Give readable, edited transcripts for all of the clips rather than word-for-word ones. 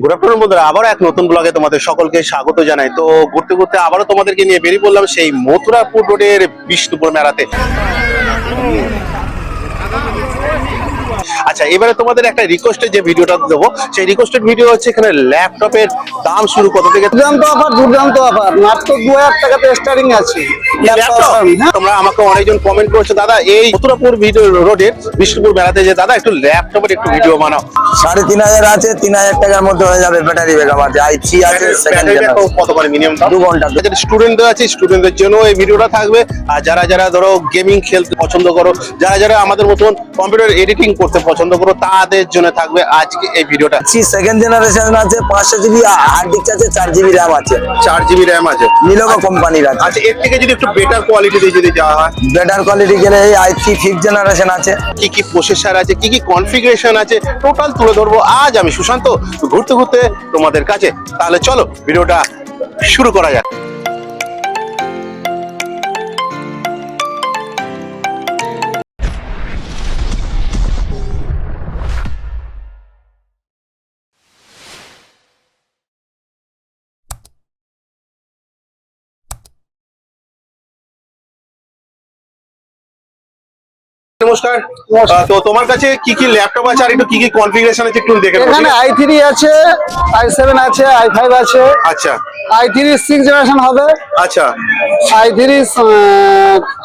Good afternoon বন্ধুরা, আবারও এক নতুন ব্লগে তোমাদের সকলকে স্বাগত জানাই। তো ঘুরতে ঘুরতে আবারও তোমাদেরকে নিয়ে বেরিয়ে পড়লাম সেই মথুরাপুর রোডের বিষ্ণুপুর মেলাতে। আচ্ছা, এবারে তোমাদের একটা রিকোয়েস্টের যে ভিডিওটা দেবো, সেই রিকোয়েস্টেড ভিডিও হচ্ছে এখানে ল্যাপটপের দাম শুরু কত থেকে। দুর্দান্ত অফার মাত্র 2000 টাকাতে স্টার্টিং আছে। তোমরা আমাকে অনেকজন কমেন্ট করেছো, দাদা এই মথুরাপুর ভিডিও রোডের বিষ্ণুপুর মেলাতে যে দাদা একটু ল্যাপটপের একটু ভিডিও বানাও। 3500 আছে, 3000 টাকার মধ্যে হয়ে যাবে। ব্যাটারি ব্যাকআপ আছে, i3 আছে, সেকেন্ড জেনারেশন। কত করে মিনিমাম? 2 ঘন্টা। স্টুডেন্টদের আছে, স্টুডেন্টদের জন্য এই ভিডিওটা থাকবে। আর যারা যারা ধরো গেমিং খেলতে পছন্দ করো, যারা যারা আমাদের মতন কম্পিউটার এডিটিং করতে পছন্দ করো, তাদের জন্য থাকবে আজকে এই ভিডিওটা। সেকেন্ড জেনারেশন আছে, 500 জিবি হার্ড ডিস্ক আছে, 4 জিবি র্যাম আছে। 4 জিবি র্যাম আছে, নিলোভো কোম্পানির আছে। আচ্ছা, এর থেকে যদি একটু বেটার কোয়ালিটি দিয়ে যদি যাওয়া হয়, বেটার কোয়ালিটি গেলে এই i3 5th জেনারেশন আছে। কি কি প্রসেসর আছে, কি কি কনফিগারেশন আছে, টোটাল তুলে ধরবো আজ আমি সুশান্ত ঘুরতে ঘুরতে তোমাদের কাছে। তাহলে চলো ভিডিওটা শুরু করা যাক। নমস্কার, তো তোমার কাছে কি কি ল্যাপটপ আছে আর একটু কি কি কনফিগারেশন আছে একটু দেখে নাও। এখানে i3 আছে, i7 আছে, i5 আছে। আচ্ছা i3 6 জেনারেশন হবে। আচ্ছা i3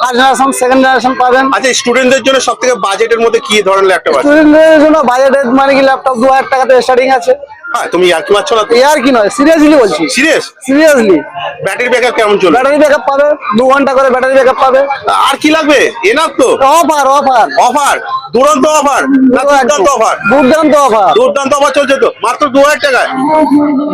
first generation, second generation পাবেন। আচ্ছা, স্টুডেন্টদের জন্য সবথেকে বাজেটের মধ্যে কি ধরনের ল্যাপটপ আছে? স্টুডেন্টদের জন্য বাজেটের মানে কি ল্যাপটপ 2000 টাকাতে স্টার্টিং আছে। হ্যাঁ, তুমি আর কি মারছো না? এর কি নয়, সিরিয়াসলি বলছি, সিরিয়াসলি ব্যাটারি ব্যাকআপ কেমন চলবে? ব্যাটারি ব্যাকআপ পাবে, 2 ঘন্টা করে ব্যাটারি ব্যাকআপ পাবে। আর কি লাগবে? এনাফ তো। অফার অফার অফার, দুরন্ত অফার, দুর্দান্ত অফার। দুর্দান্ত অফার, দুর্দান্ত অফার চলছে তো মাত্র 2000 টাকায়।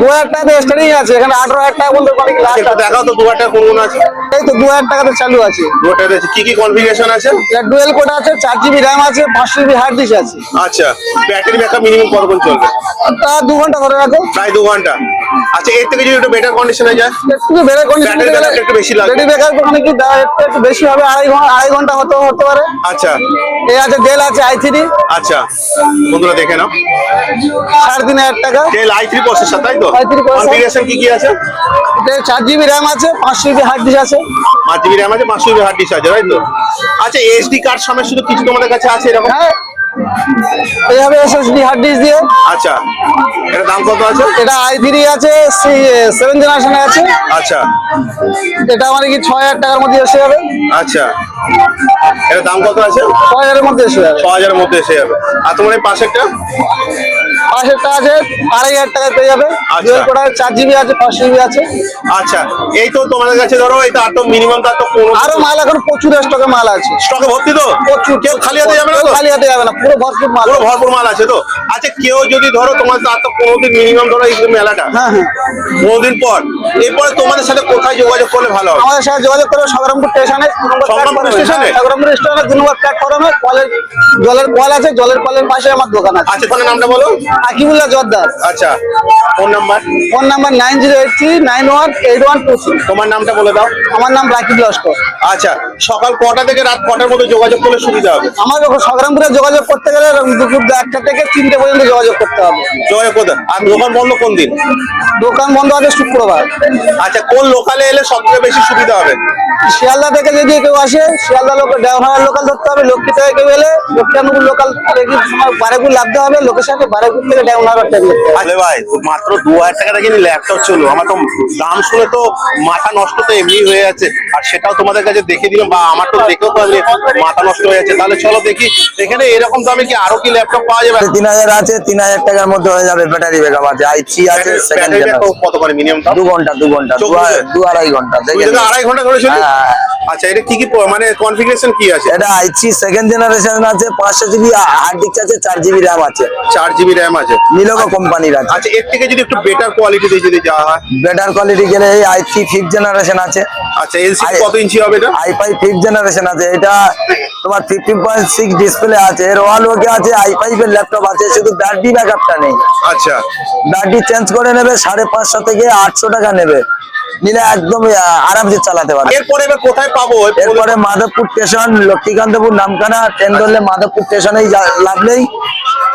2000 টাকাতে স্টার্টিং আছে। এখানে 18000 টাকা বলতে পারি কি লাস্ট। দেখাও তো 2000 টাকা কোন আছে। এই তো 2000 টাকাতে চালু আছে। 2000 টাকা কি কি কনফিগারেশন আছে? ডুয়েল কোড আছে, 4 জিবি র্যাম আছে, 500 জিবি হার্ড ডিস্ক আছে। আচ্ছা, ব্যাটারি ব্যাকআপ মিনিমাম কতক্ষণ চলবে? তা 2 ঘন্টা ধরে রাখো, প্রায় 2 ঘন্টা। আচ্ছা, এর থেকে যদি একটু বেটার কন্ডিশনে যায়, একটু বেটার কন্ডিশনে ব্যাটারি গেলে ব্যাকআপ একটু বেশি লাগবে। ব্যাটারি ব্যাকআপ মানে কি একটু বেশি হবে, আড়াই ঘন্টা হতে পারে। আচ্ছা এই আছে ডেল আছে i3, আচ্ছা বন্ধুরা দেখে নাও, 3500 টাকা। ডেল i3 প্রসেসর, তাই তো? i3 processor। কনফিগারেশন কি কি আছে? 4 জিবি র্যাম আছে, 500 জিবি হার্ড ডিস্ক আছে। 5 জিবি র্যাম আছে, 500 জিবি হার্ড ডিস্ক আছে, তাই তো? আচ্ছা, এসডি কার্ড সমেত শুধু কিছু তোমাদের কাছে আছে এরকম? হ্যাঁ, এই হবে এসএসডি হার্ড ডিস্ক দিয়ে। আচ্ছা, এর দাম কত আছে? এটা i3 আছে, 7 জেনারেশনে আছে। আচ্ছা এটা মানে কি 6000 টাকার মধ্যে এসে যাবে। আচ্ছা, এর দাম কত আছে? 6000 এর মধ্যে এসে যাবে। 6000 এর মধ্যে এসে যাবে। আর তোমার এই পাশেরটা? 500 আছে, 2500 টাকা পেয়ে যাবে। আচ্ছা। ডুয়েল কোড আছে, 4 জিবি আছে, 500 জিবি আছে। আচ্ছা, এই তো তোমাদের কাছে ধরো এই তো আর তো মিনিমাম তো আরো মাল এখন প্রচুর স্টকে মাল আছে। স্টকে ভর্তি তো? প্রচুর, কেউ খালি হাতে যাবে না তো? খালি হাতে যাবে না, পুরো ভরপুর মাল। পুরো ভরপুর মাল আছে তো? আচ্ছা, কেউ যদি ধরো তোমার তার তো 15 দিন মিনিমাম ধরো এই মেলাটা, হ্যাঁ হ্যাঁ, 15 দিন পর, এরপরে তোমাদের সাথে কোথায় যোগাযোগ করলে ভালো হবে? আমাদের সাথে যোগাযোগ করবে সংগ্রামপুর স্টেশনে, সংগ্রামপুর স্টেশনে? সংগ্রামপুর স্টেশনে 2 নম্বর প্ল্যাটফর্মে জলের কল আছে, জলের কলের পাশে আমার দোকান আছে। আচ্ছা, তোমার নামটা বলো। আকিবুল্লাহ জর্দার। আচ্ছা, ফোন নাম্বার? Phone number 9083918126। তোমার নামটা বলে দাও। আমার নাম রাকিব লস্কর। আচ্ছা, সকাল কটা থেকে রাত কটার মধ্যে যোগাযোগ করলে সুবিধা হবে? আমার সংগ্রামপুরে যোগাযোগ করতে গেলে দুপুর 1টা থেকে 3টে পর্যন্ত যোগাযোগ করতে হবে। যোগাযোগ করতে। আর দোকান বন্ধ কোন দিন? দোকান বন্ধ আছে শুক্রবার। আচ্ছা, কোন লোকালে এলে সব থেকে বেশি সুবিধা হবে? শিয়ালদা থেকে যদি কেউ আসে, শিয়ালদা লোকাল, দেওয়ার লোকাল ধরতে হবে। লক্ষ্মী থেকে কেউ এলে লক্ষ্মীপুর লোকাল বারেপুর লাভতে হবে। লোকেশনে বারেপুর থেকে দেওয়ার ট্রেন। আরে ভাই, মাত্র 2000 টাকা থেকে ল্যাপটপ চলো, আমার তো দাম শুনে তো মাথা নষ্ট তো এমনি হয়ে যাচ্ছে। আর সেটাও তোমাদের কাছে দেখে দিলাম, বা আমার তো দেখেও তো মাথা নষ্ট হয়ে যাচ্ছে। তাহলে চলো দেখি এখানে এরকম দামে কি আরো কি ল্যাপটপ পাওয়া যাবে? 3000 আছে, 3000 টাকার মধ্যে হয়ে যাবে। ব্যাটারি ব্যাকআপ আছে, i3 আছে, সেকেন্ড জেনারেশন। কত করে মিনিমাম? 2 ঘন্টা, 2 ঘন্টা, 2-2.5 ঘন্টা। দেখেন 2.5 ঘন্টা করে চলে। হ্যাঁ। আচ্ছা, এটা কি কি মানে কনফিগারেশন কি আছে? এটা i3 সেকেন্ড জেনারেশন আছে, 500 জিবি হার্ড ডিস্ক আছে, 4 জিবি র্যাম আছে। 4 জিবি র্যাম আছে, নিলোভো কোম্পানির আছে। আচ্ছা, এর থেকে যদি একটু বেটার কোয়ালিটি দিয়ে যদি যাওয়া হয়, বেটার কোয়ালিটি গেলে এই i3 5th জেনারেশন আছে। আচ্ছা, এলসিডি কত ইঞ্চি হবে এটা? i5 5th জেনারেশন আছে। এটা তোমার 15.6 ডিসপ্লে আছে, এর ওয়াল ওকে আছে, i5 এর ল্যাপটপ আছে, শুধু ব্যাটারি ব্যাকআপটা নেই। আচ্ছা, ব্যাটারি চেঞ্জ করে নেবে, 550 থেকে 800 টাকা নেবে। নিলে একদম আরামসে চালাতে পারে। এরপরে এবার কোথায় পাবো? এরপরে মাধবপুর স্টেশন, লক্ষ্মীকান্তপুর নামখানা ট্রেন ধরলে মাধবপুর স্টেশনেই লাভলেই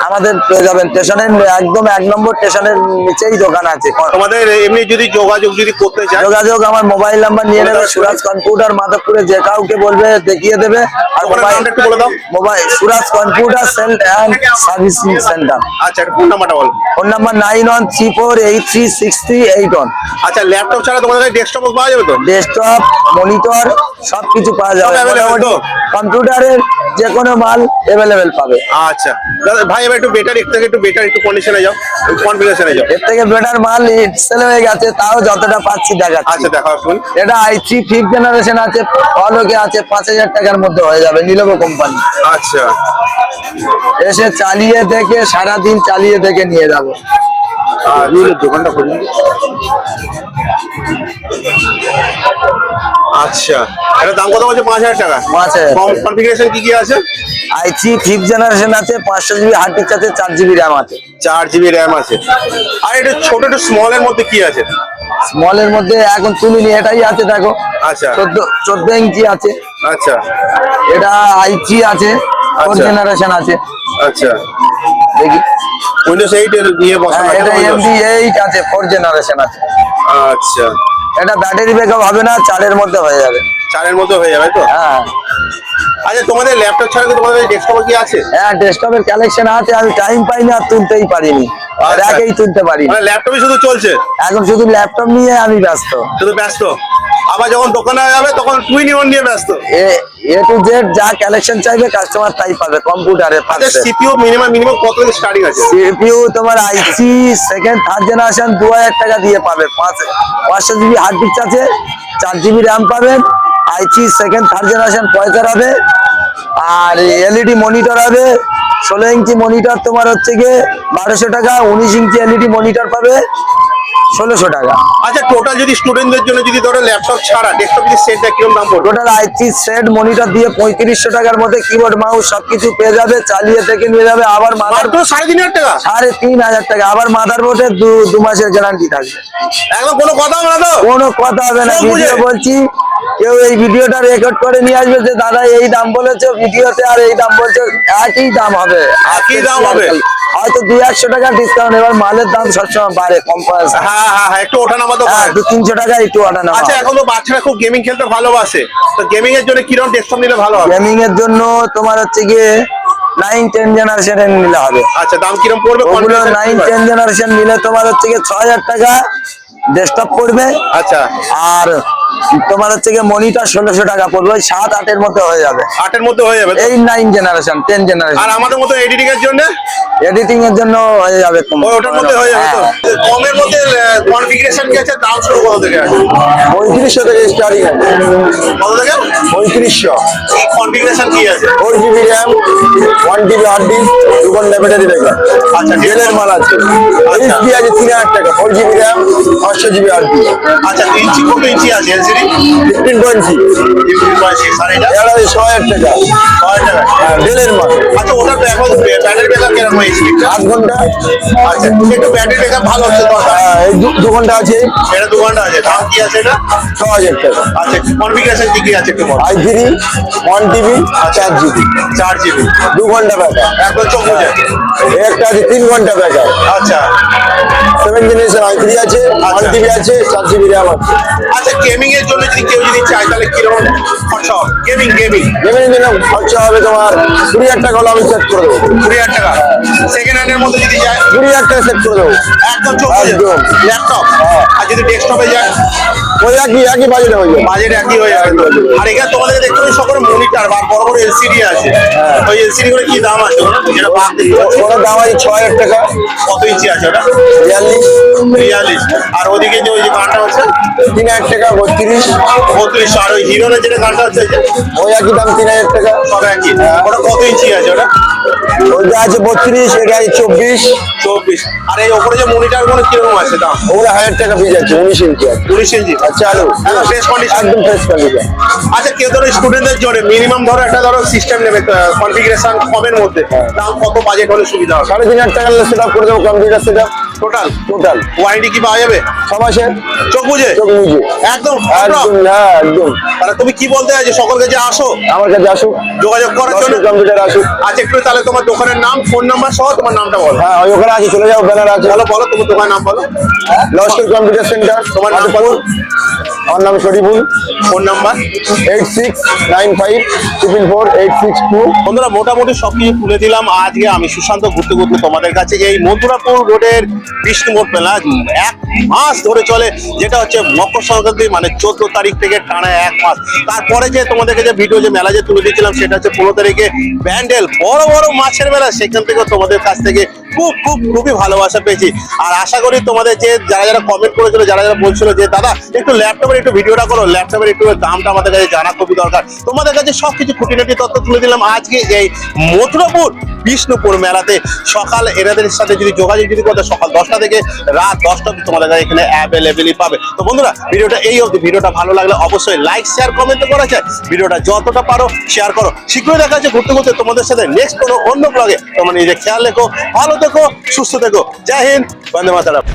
আমাদের পেয়ে যাবেন স্টেশনের একদম 1 নম্বর স্টেশনের নিচেই দোকান আছে। তোমাদের এমনি যদি যোগাযোগ যদি করতে চায়, যোগাযোগ আমার মোবাইল নাম্বার নিয়ে নেবে, সুরাজ কম্পিউটার মাধবপুরে যে কাউকে বলবে দেখিয়ে দেবে। আর দোকানের নামটা একটু বলে দাও। Mobile Suraj computer sale and servicing centre. আচ্ছা ফোন নাম্বারটা বলো। Phone number 9134836381। আচ্ছা ল্যাপটপ ছাড়া তোমাদের কাছে ডেস্কটপ পাওয়া যাবে তো? ডেস্কটপ, মনিটর সবকিছু পাওয়া যাবে। সব available তো? কম্পিউটারের যে কোনো মাল অ্যাভেলেবেল পাবে। আচ্ছা দাদা ভাই এবার একটু বেটার একটু বেটার একটু কন্ডিশনে যাও, কনফিগারেশনে যাও। এর থেকে বেটার মাল সেল হয়ে গেছে, তাও যতটা পাচ্ছি দেখাচ্ছি। আচ্ছা দেখাও শুন। এটা i3 5th জেনারেশন আছে, অলোকে আছে, 5000 টাকার মধ্যে হয়ে যাবে, নিলভো কোম্পানি। আচ্ছা এসে চালিয়ে দেখে সারাদিন চালিয়ে দেখে নিয়ে যাবো। আর দোকানটা খুলুন। আচ্ছা এটা দাম কত বলছে? 5000 টাকা। 5000 কনফিগারেশন কি কি আছে? i3 5th জেনারেশন আছে, 500 জিবি হার্ড ডিস্ক আছে, 4 জিবি র্যাম আছে। 4 জিবি র্যাম আছে। আর এটা ছোট একটু স্মলের মধ্যে কি আছে? স্মলের মধ্যে এখন তুলিনি, এটাই আছে দেখো। আচ্ছা 14 ইঞ্চি আছে। আচ্ছা এটা i3 আছে, 4 আচ্ছা। জেনারেশন আছে। আচ্ছা দেখি উইন্ডোজ 8 এর নিয়ে বসানো আছে এটা Windows? MD8 আছে, 4 জেনারেশন আছে। আচ্ছা এটা ব্যাটারি ব্যাকআপ হবে না, 4 মধ্যে হয়ে যাবে। 4 এর মধ্যে হয়ে যাবে তো? হ্যাঁ আচ্ছা তোমাদের ল্যাপটপ ছাড়া কি তোমাদের ডেস্কটপ কি আছে? হ্যাঁ, ডেস্কটপের কালেকশন আছে, আমি টাইম পাইনি আর তুলতেই পারিনি, আচ্ছা। র্যাকেই তুলতে পারিনি। মানে ল্যাপটপই শুধু চলছে? এখন শুধু ল্যাপটপ নিয়ে আমি ব্যস্ত। শুধু ব্যস্ত, আবার যখন দোকানে যাবে তখন টুইন ইন নিয়ে ব্যস্ত। এ টু জেড যা কালেকশন চাইবে কাস্টমার তাই পাবে কম্পিউটারে। আচ্ছা সিপিইউ মিনিমাম কত থেকে স্টার্টিং আছে? সিপিইউ তোমার i3 সেকেন্ড থার্ড জেনারেশন 2000 টাকা দিয়ে পাবে। 500 জিবি হার্ড ডিস্ক আছে, 4 জিবি র্যাম পাবেন। i3 সেকেন্ড থার্ড জেনারেশন 50 হবে। আর এলইডি মনিটর হবে, 16 ইঞ্চি মনিটর তোমার হচ্ছে গিয়ে 1200 টাকা। 19 ইঞ্চি এলইডি মনিটর পাবে 1600 টাকা। আচ্ছা টোটাল যদি স্টুডেন্টদের জন্য যদি ধরো ল্যাপটপ ছাড়া ডেস্কটপ যদি সেট দেয় কিরকম দাম পড়বে? টোটাল i3 সেট মনিটর দিয়ে 3500 টাকার মধ্যে কিবোর্ড মাউস সবকিছু পেয়ে যাবে, চালিয়ে থেকে নিয়ে যাবে। আবার মাত্র 3500 টাকা? 3500 টাকা। আবার মাদারবোর্ডে 2 মাসের গ্যারান্টি থাকবে। একদম কোনো কথা হবে না তো? কোনো কথা হবে না, সব বুঝে। ভিডিও বলছি। কেউ এই ভিডিওটা রেকর্ড করে নিয়ে আসবে যে দাদা এই দাম বলেছো ভিডিওতে আর এই দাম বলছো, একই দাম হবে। একই দাম হবে? হয়তো 200-100 টাকা ডিসকাউন্ট। এবার মালের দাম সবসময় বাড়ে, কম পয়সা। হ্যাঁ একটু ওঠানামা তো হ্যাঁ, করে। 200-300 টাকা একটু অর্ডার নেওয়া। আচ্ছা এখন তো বাচ্চারা খুব গেমিং খেলতে ভালোবাসে, তো গেমিং এর জন্য কিরকম ডেস্কটপ নিলে ভালো হবে? গেমিং এর জন্য তোমার হচ্ছে গিয়ে 9-10 জেনারেশনের নিলে হবে। আচ্ছা দাম কিরকম পড়বে? ওগুলো configuration 9-10 জেনারেশন নিলে তোমার হচ্ছে গিয়ে 6000 টাকা ডেস্কটপ পড়বে। আচ্ছা আর তোমার হচ্ছে গিয়ে মনিটর 1600 টাকা পড়বে। ওই 7-8 এর মধ্যে হয়ে যাবে। 8 এর মধ্যে হয়ে যাবে তো? এই 9 জেনারেশন 10 আর জেনারেশন আমাদের মতো এডিটিং এর জন্য এডিটিং এর জন্য হয়ে যাবে। ওটার মধ্যে হয়ে যাবে তো? হ্যাঁ। কমের মধ্যে কনফিগারেশন কি আছে? দাম শুরু কত থেকে আছে? 3500 থেকে স্টার্টিং আছে। কত থেকে? 3500। এই কনফিগারেশন কি আছে? 4 GB RAM, 1 TB hard disk, 2 ঘন্টা ব্যাটারি ব্যাকআপ। আচ্ছা ডেলের মাল আছে। আচ্ছা। এইচডি আছে 3000 টাকা, 4 GB RAM, 500 GB hard disk. আচ্ছা ইঞ্চি কত ইঞ্চি আছে এলসিডি? 15.6। আর এটা এটা 6000 টাকা। 1000 টাকা। হ্যাঁ, ডেলের মাল। আচ্ছা ওটা তো এখন ব্যাটারি ব্যাকআপ কেমন এইচডি? 8 ঘন্টা। আচ্ছা একটু ব্যাটারি ব্যাকআপ ভালো হচ্ছে দরকার। হ্যাঁ, এই 2 ঘন্টা আছে, এটা 2 ঘন্টা আছে। দাম কি আছে এটা? 6000 টাকা। আচ্ছা কনফিগারেশন কি কি আছে একটু বলো? i3 1 টিবি 4 জিবি, 4 জিবি 2 ঘন্টা ব্যাকআপ। একদম চোখ বুঝে। একটা আছে 3 ঘন্টা ব্যাকআপ। আচ্ছা 7 জেনারেশন i3 আছে, 1 টিবি আছে, 4 জিবি র্যাম আছে। আচ্ছা গেমিং এর জন্য যদি কেউ যদি চায় তাহলে কিরকম খরচা হবে? গেমিং গেমিং জন্য খরচা হবে তোমার 20000 টাকা হলে আমি সেট করে দেবো। 20,000 টাকা। সেকেন্ড হ্যান্ডের মধ্যে যদি যায় 20000 টাকা সেট করে দেবো। একদম চোখ বুঝে। একদম। ল্যাপটপ আর যদি ডেস্কটপে যায় ওই একই বাজেটে হয়ে যাবে। বাজেট একই হয়ে যাবে তো। আর এখানে তোমাদের দেখতে পাচ্ছি সকল মনিটর বা বড় বড় এলসিডি আছে। ওই এলসিডি গুলো কি দাম আছে? যেটা বাদ দেখতে পাচ্ছি ওটার দাম আছে 6000 টাকা, কত ইঞ্চি আছে ওটা? 42। 43। আর ওদিকে যে ওই যে গানটা হচ্ছে 3000 টাকা, 32। 32। আর ওই হিরোর যেটা গানটা হচ্ছে ওই একই দাম 3000 টাকা। সব একই। ওটা কত ইঞ্চি আছে ওটা? ওইটা আছে 32, এটা আছে 24। 24। আর এই ওপরে যে মনিটর গুলো কিরকম আছে দাম? ওগুলো 1000 টাকা পিস আছে, 19 ইঞ্চি আছে। 19 ইঞ্চি। আচ্ছা আলু একদম ফ্রেশ কন্ডিশন। একদম ফ্রেশ কন্ডিশন। আচ্ছা কেউ ধরো স্টুডেন্টদের জন্য মিনিমাম ধরো একটা ধরো সিস্টেম নেবে কনফিগারেশন কমের মধ্যে, দাম কত বাজেট হলে সুবিধা হবে? 3500 টাকা সেট আপ করে দেবো, computer set up. Total total warranty কি পাওয়া যাবে 6 মাসের চোখ বুঝে চোখ বুঝে একদম একদম, হ্যাঁ একদম। তাহলে তুমি কি বলতে চাইছো সকলকে যে আসো আমার কাছে আসুক, যোগাযোগ করার জন্য কম্পিউটার আসুক। আচ্ছা একটু তাহলে তোমার দোকানের নাম ফোন নাম্বার সহ তোমার নামটা বলো হ্যাঁ ওই ওখানে আছে, চলে যাও, ব্যানার আছে। বলো বলো তোমার দোকানের নাম বলো লস্কর কম্পিউটার সেন্টার। তোমার নাম বলো আমার নাম শরীফুল। Phone number 8695444862। বন্ধুরা মোটামুটি সবকিছু তুলে দিলাম। আজকে আমি সুশান্ত ঘুরতে ঘুরতে তোমাদের কাছে এই মথুরাপুর রোডের বিষ্ণুপুর মেলা 1 মাস ধরে চলে, যেটা হচ্ছে মকর সংক্রান্তি মানে 14 তারিখ থেকে টানা 1 মাস। তারপরে যে তোমাদেরকে যে ভিডিও যে মেলা যে তুলে দিয়েছিলাম সেটা হচ্ছে 15 তারিখে ব্যান্ডেল বড় বড় মাছের মেলা, সেখান থেকে তোমাদের কাছ থেকে খুবই ভালোবাসা পেয়েছি। আর আশা করি তোমাদের যে যারা কমেন্ট করেছিল, যারা বলছিল যে দাদা একটু ল্যাপটপের একটু ভিডিওটা করো, ল্যাপটপের একটু দামটা আমাদের কাছে জানা খুবই দরকার। তোমাদের কাছে সবকিছু খুঁটিনাটি তথ্য তুলে দিলাম আজকে এই মথুরাপুর বিষ্ণুপুর মেলাতে। সকাল এনাদের সাথে যদি যোগাযোগ যদি করতে সকাল 10টা থেকে রাত 10টা অবধি তোমাদের কাছে এখানে অ্যাভেলেবেলই পাবে। তো বন্ধুরা ভিডিওটা এই অবধি, ভিডিওটা ভালো লাগলে অবশ্যই লাইক শেয়ার কমেন্ট করা যায়, ভিডিওটা যতটা পারো শেয়ার করো। শীঘ্রই দেখা যাচ্ছে ঘুরতে ঘুরতে তোমাদের সাথে নেক্সট কোনো অন্য ব্লগে। তোমরা নিজে খেয়াল রেখো, ভালো থেকো, সুস্থ থেকো। জয় হিন্দ, বন্দে মাতরম।